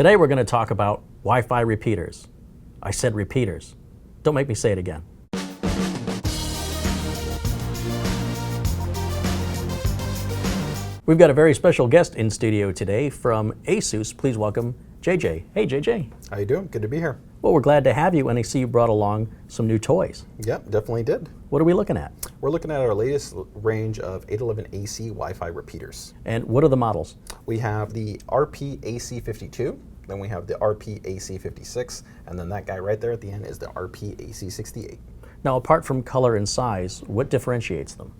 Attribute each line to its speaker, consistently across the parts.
Speaker 1: Today we're going to talk about Wi-Fi repeaters. I said repeaters. Don't make me say it again. We've got a very special guest in studio today from ASUS. Please welcome JJ. Hey JJ.
Speaker 2: How you doing? Good to be here.
Speaker 1: Well, we're glad to have you, and I see you brought along some new toys.
Speaker 2: Yep, definitely did.
Speaker 1: What are we looking at?
Speaker 2: We're looking at our latest range of 811AC Wi-Fi repeaters.
Speaker 1: And what are the models?
Speaker 2: We have the RP-AC52, then we have the RP-AC56, and then that guy right there at the end is the RP-AC68.
Speaker 1: Now, apart from color and size, what differentiates them?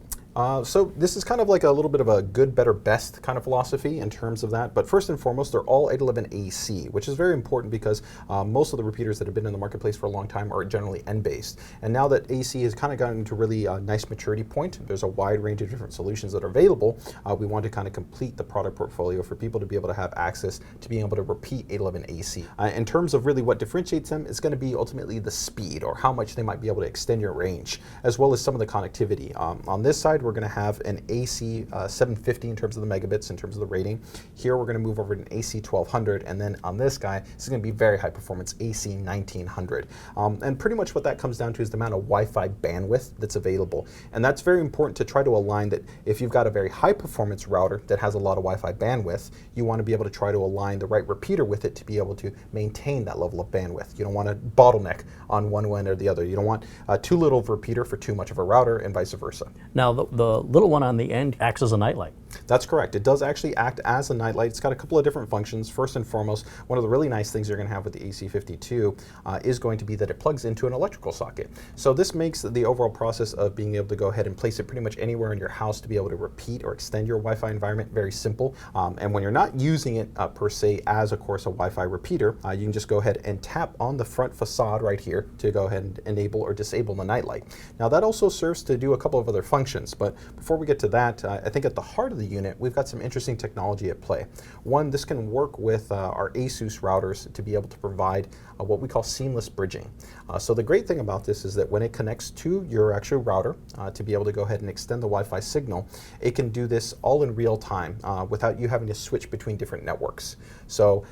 Speaker 2: So this is kind of like a little bit of a good, better, best kind of philosophy in terms of that. But first and foremost, they're all 811AC, which is very important because most of the repeaters that have been in the marketplace for a long time are generally N-based. And now that AC has kind of gotten to really a nice maturity point, there's a wide range of different solutions that are available. We want to kind of complete the product portfolio for people to be able to have access to being able to repeat 811AC. In terms of really what differentiates them, it's going to be ultimately the speed, or how much they might be able to extend your range, as well as some of the connectivity. On this side, we're going to have an AC 750 in terms of the megabits, in terms of the rating. Here we're going to move over to an AC 1200, and then on this guy, this is going to be very high performance, AC 1900. And pretty much what that comes down to is the amount of Wi-Fi bandwidth that's available. And that's very important to try to align that if you've got a very high performance router that has a lot of Wi-Fi bandwidth, you want to be able to try to align the right repeater with it to be able to maintain that level of bandwidth. You don't want to bottleneck on one end or the other. You don't want too little of a repeater for too much of a router, and vice versa.
Speaker 1: Now, the little one on the end acts as a nightlight.
Speaker 2: That's correct. It does actually act as a nightlight. It's got a couple of different functions. First and foremost, one of the really nice things you're going to have with the AC52 is going to be that it plugs into an electrical socket. So this makes the overall process of being able to go ahead and place it pretty much anywhere in your house to be able to repeat or extend your Wi-Fi environment very simple. And when you're not using it per se as, of course, a Wi-Fi repeater, you can just go ahead and tap on the front facade right here to go ahead and enable or disable the nightlight. Now that also serves to do a couple of other functions, but before we get to that, I think at the heart of the unit, we've got some interesting technology at play. One, this can work with our ASUS routers to be able to provide what we call seamless bridging. So the great thing about this is that when it connects to your actual router to be able to go ahead and extend the Wi-Fi signal, it can do this all in real time without you having to switch between different networks. So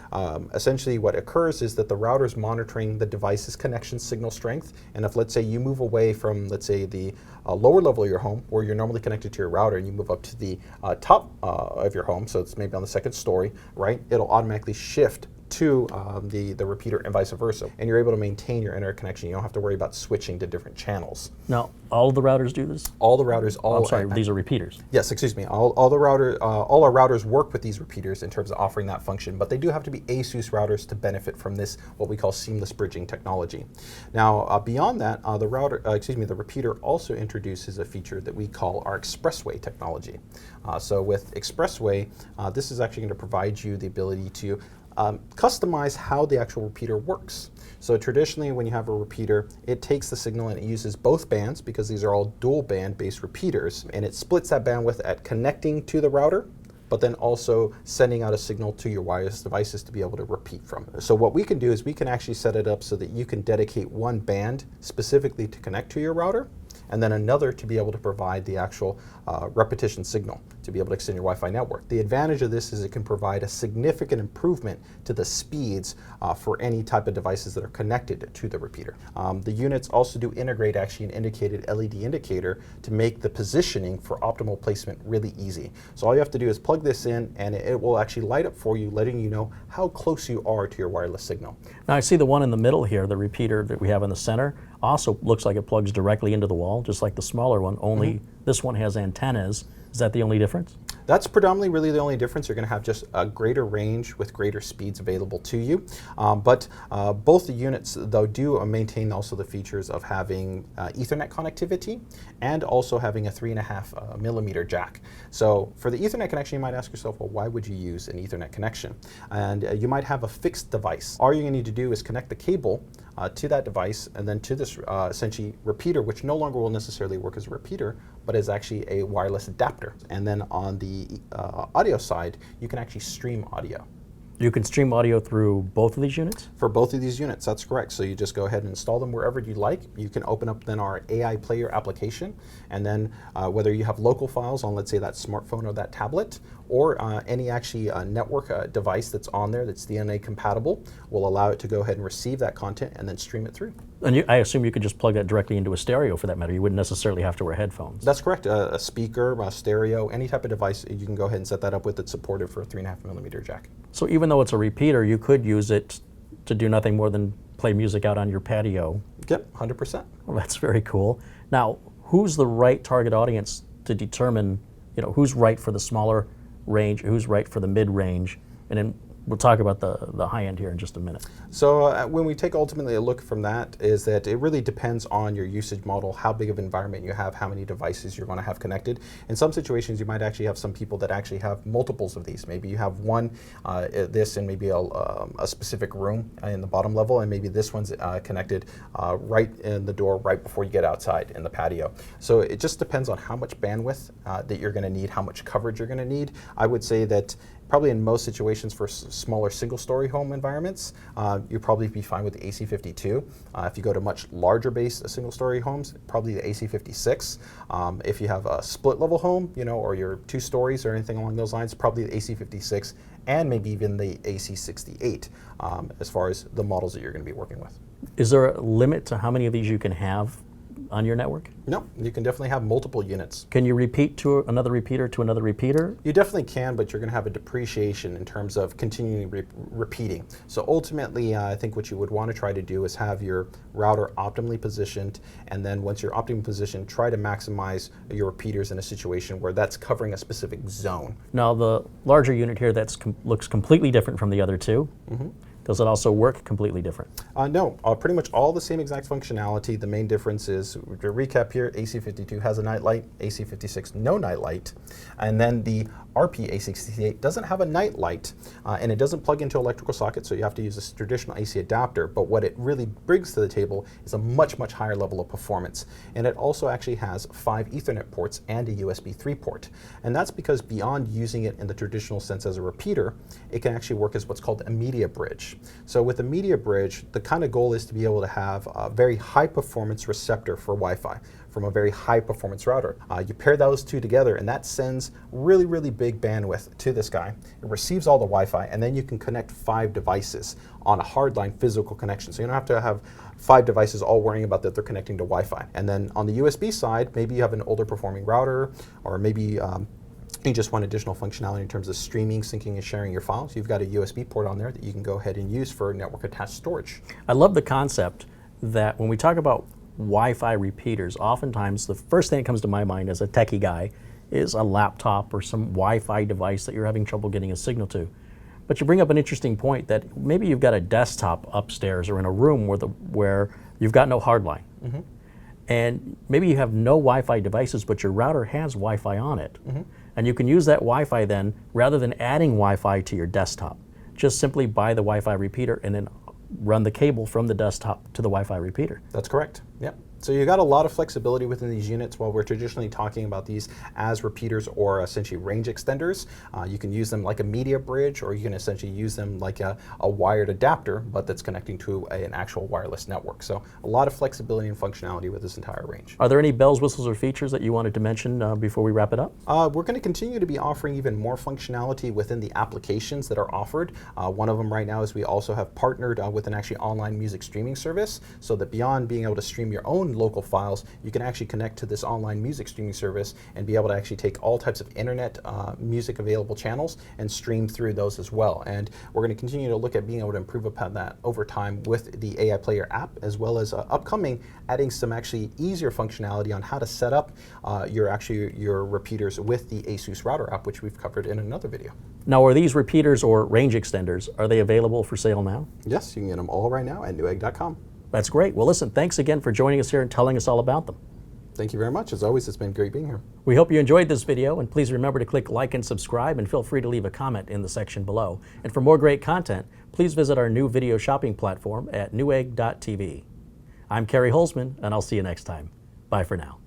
Speaker 2: essentially what occurs is that the router is monitoring the device's connection signal strength, and if, let's say, you move away from, let's say, the lower level of your home where you're normally connected to your router, and you move up to the top of your home, so it's maybe on the second story, right? It'll automatically shift to the repeater and vice versa. And you're able to maintain your internet connection. You don't have to worry about switching to different channels.
Speaker 1: Now, all of the routers do this?
Speaker 2: All the routers,
Speaker 1: I'm sorry, these are repeaters.
Speaker 2: Yes, excuse me. All our routers work with these repeaters in terms of offering that function, but they do have to be ASUS routers to benefit from this, what we call seamless bridging technology. Now, beyond that, the repeater also introduces a feature that we call our Expressway technology. So with Expressway, this is actually going to provide you the ability to customize how the actual repeater works. So traditionally, when you have a repeater, it takes the signal and it uses both bands, because these are all dual band based repeaters, and it splits that bandwidth at connecting to the router, but then also sending out a signal to your wireless devices to be able to repeat from. So what we can do is we can actually set it up so that you can dedicate one band specifically to connect to your router, and then another to be able to provide the actual repetition signal to be able to extend your Wi-Fi network. The advantage of this is it can provide a significant improvement to the speeds for any type of devices that are connected to the repeater. The units also do integrate actually an indicated LED indicator to make the positioning for optimal placement really easy. So all you have to do is plug this in, and it will actually light up for you, letting you know how close you are to your wireless signal.
Speaker 1: Now I see the one in the middle here, the repeater that we have in the center, also looks like it plugs directly into the wall, just like the smaller one, only this one has antennas. Is that the only difference?
Speaker 2: That's predominantly really the only difference. You're going to have just a greater range with greater speeds available to you. But both the units, though, do maintain also the features of having Ethernet connectivity and also having a 3.5 millimeter jack. So for the Ethernet connection, you might ask yourself, well, why would you use an Ethernet connection? And you might have a fixed device. All you're going to need to do is connect the cable to that device, and then to this essentially repeater, which no longer will necessarily work as a repeater, but is actually a wireless adapter. And then on the audio side, you can actually stream audio.
Speaker 1: You can stream audio through both of these units?
Speaker 2: For both of these units, that's correct. So you just go ahead and install them wherever you like. You can open up then our AI player application, and then whether you have local files on, let's say, that smartphone or that tablet, or any actually network device that's on there that's DNA compatible will allow it to go ahead and receive that content and then stream it through.
Speaker 1: And I assume you could just plug that directly into a stereo for that matter. You wouldn't necessarily have to wear headphones.
Speaker 2: That's correct. A speaker, a stereo, any type of device, you can go ahead and set that up with it supported for a 3.5mm jack.
Speaker 1: So even though it's a repeater, you could use it to do nothing more than play music out on your patio.
Speaker 2: Yep, 100%.
Speaker 1: Well, that's very cool. Now, who's the right target audience to determine, who's right for the smaller range, who's right for the mid-range, and then we'll talk about the high end here in just a minute.
Speaker 2: So when we take ultimately a look from that is that it really depends on your usage model, how big of an environment you have, how many devices you're going to have connected. In some situations, you might actually have some people that actually have multiples of these. Maybe you have one, this in maybe a specific room in the bottom level, and maybe this one's connected right in the door right before you get outside in the patio. So it just depends on how much bandwidth that you're going to need, how much coverage you're going to need. I would say that probably in most situations for smaller single-story home environments, you'll probably be fine with the AC52. If you go to much larger base single-story homes, probably the AC56. If you have a split-level home, or you're 2 stories or anything along those lines, probably the AC56 and maybe even the AC68 as far as the models that you're going to be working with.
Speaker 1: Is there a limit to how many of these you can have on your network?
Speaker 2: No, you can definitely have multiple units.
Speaker 1: Can you repeat to another repeater to another repeater?
Speaker 2: You definitely can, but you're going to have a depreciation in terms of continuing repeating. So ultimately, I think what you would want to try to do is have your router optimally positioned, and then once you're optimally positioned, try to maximize your repeaters in a situation where that's covering a specific zone.
Speaker 1: Now, the larger unit here looks completely different from the other two. Does it also work completely different?
Speaker 2: No, pretty much all the same exact functionality. The main difference is, to recap here, AC52 has a night light, AC56 no night light, and then the RP AC68 doesn't have a night light, and it doesn't plug into electrical socket, so you have to use a traditional AC adapter, but what it really brings to the table is a much, much higher level of performance. And it also actually has 5 Ethernet ports and a USB 3 port. And that's because beyond using it in the traditional sense as a repeater, it can actually work as what's called a media bridge. So with a media bridge, the kind of goal is to be able to have a very high performance receptor for Wi-Fi from a very high performance router. You pair those two together and that sends really, really big bandwidth to this guy. It receives all the Wi-Fi, and then you can connect 5 devices on a hardline physical connection. So you don't have to have 5 devices all worrying about that they're connecting to Wi-Fi. And then on the USB side, maybe you have an older performing router, or maybe you just want additional functionality in terms of streaming, syncing, and sharing your files. You've got a USB port on there that you can go ahead and use for network attached storage.
Speaker 1: I love the concept that when we talk about Wi-Fi repeaters, oftentimes the first thing that comes to my mind as a techie guy is a laptop or some Wi-Fi device that you're having trouble getting a signal to. But you bring up an interesting point that maybe you've got a desktop upstairs or in a room where you've got no hard line. And maybe you have no Wi-Fi devices, but your router has Wi-Fi on it. And you can use that Wi-Fi then, rather than adding Wi-Fi to your desktop, just simply buy the Wi-Fi repeater and then run the cable from the desktop to the Wi-Fi repeater.
Speaker 2: That's correct. Yep. So you got a lot of flexibility within these units. While we're traditionally talking about these as repeaters or essentially range extenders, you can use them like a media bridge, or you can essentially use them like a wired adapter, but that's connecting to an actual wireless network. So a lot of flexibility and functionality with this entire range.
Speaker 1: Are there any bells, whistles, or features that you wanted to mention before we wrap it up?
Speaker 2: We're going to continue to be offering even more functionality within the applications that are offered. One of them right now is we also have partnered with an actually online music streaming service, so that beyond being able to stream your own local files, you can actually connect to this online music streaming service and be able to actually take all types of internet music available channels and stream through those as well. And we're going to continue to look at being able to improve upon that over time with the AI Player app, as well as upcoming adding some actually easier functionality on how to set up your repeaters with the ASUS router app, which we've covered in another video.
Speaker 1: Now, are these repeaters or range extenders, are they available for sale now?
Speaker 2: Yes, you can get them all right now at Newegg.com.
Speaker 1: That's great. Well, listen, thanks again for joining us here and telling us all about them.
Speaker 2: Thank you very much. As always, it's been great being here.
Speaker 1: We hope you enjoyed this video, and please remember to click like and subscribe, and feel free to leave a comment in the section below. And for more great content, please visit our new video shopping platform at Newegg.tv. I'm Carey Holzman, and I'll see you next time. Bye for now.